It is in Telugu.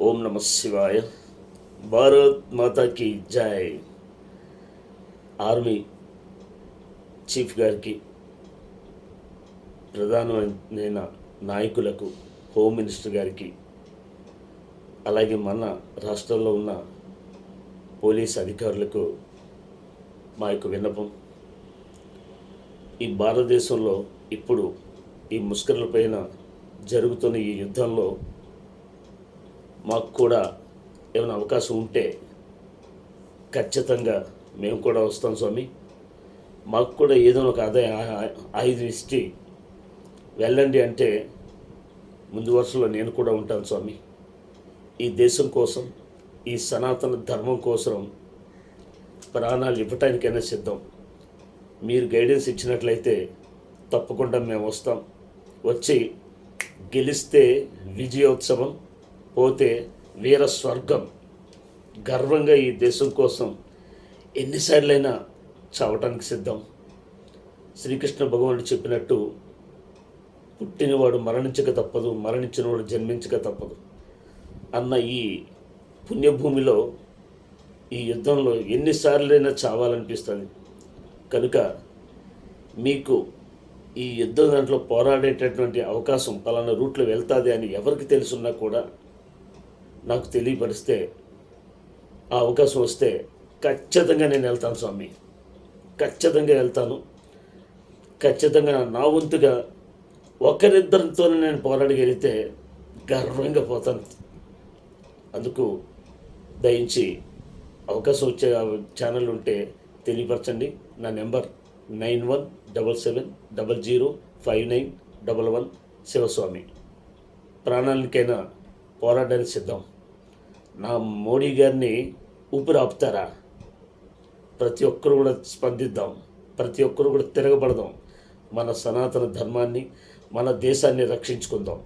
ఓం నమ శివాయ. భారత్ మాతాకి జై. ఆర్మీ చీఫ్ గారికి, ప్రధానమైన నాయకులకు, హోమ్ మినిస్టర్ గారికి, అలాగే మన రాష్ట్రంలో ఉన్న పోలీస్ అధికారులకు మా యొక్క విన్నపం. ఈ భారతదేశంలో ఇప్పుడు ఈ ముష్కరులపైన జరుగుతున్న ఈ యుద్ధంలో మాకు కూడా ఏమైనా అవకాశం ఉంటే ఖచ్చితంగా మేము కూడా వస్తాం స్వామి. మాకు కూడా ఏదో ఒక ఆయుధం ఇచ్చి వెళ్ళండి అంటే ముందు వరుసలో నేను కూడా ఉంటాను స్వామి. ఈ దేశం కోసం, ఈ సనాతన ధర్మం కోసం ప్రాణాలు ఇవ్వటానికైనా సిద్ధం. మీరు గైడెన్స్ ఇచ్చినట్లయితే తప్పకుండా మేము వస్తాం. వచ్చి గెలిస్తే విజయోత్సవం, పోతే వీర స్వర్గం. గర్వంగా ఈ దేశం కోసం ఎన్నిసార్లైనా చావటానికి సిద్ధం. శ్రీకృష్ణ భగవానుడు చెప్పినట్టు, పుట్టినవాడు మరణించక తప్పదు, మరణించినవాడు జన్మించక తప్పదు అన్న ఈ పుణ్యభూమిలో ఈ యుద్ధంలో ఎన్నిసార్లైనా చావాలనిపిస్తుంది. కనుక మీకు ఈ యుద్ధం దాంట్లో పోరాడేటటువంటి అవకాశం పలానా రూట్లో వెళ్తుంది అని ఎవరికి తెలుసున్నా కూడా నాకు తెలియపరిస్తే, ఆ అవకాశం వస్తే ఖచ్చితంగా నేను వెళ్తాను స్వామి. ఖచ్చితంగా వెళ్తాను. ఖచ్చితంగా నా వంతుగా ఒకరిద్దరితో నేను పోరాడగలిగితే గర్వంగా పోతాను. అందుకు దయించి అవకాశం వచ్చే ఛానల్ ఉంటే తెలియపరచండి. నా నెంబర్ 9177005911 శివస్వామి. ప్రాణానికైనా పోరాడడానికి సిద్ధం. నా మోడీ గారిని ఊపిరి ఆపుతారా? ప్రతి ఒక్కరు కూడా స్పందిద్దాం. ప్రతి ఒక్కరు కూడా తిరగబడదాం. మన సనాతన ధర్మాన్ని, మన దేశాన్ని రక్షించుకుందాం.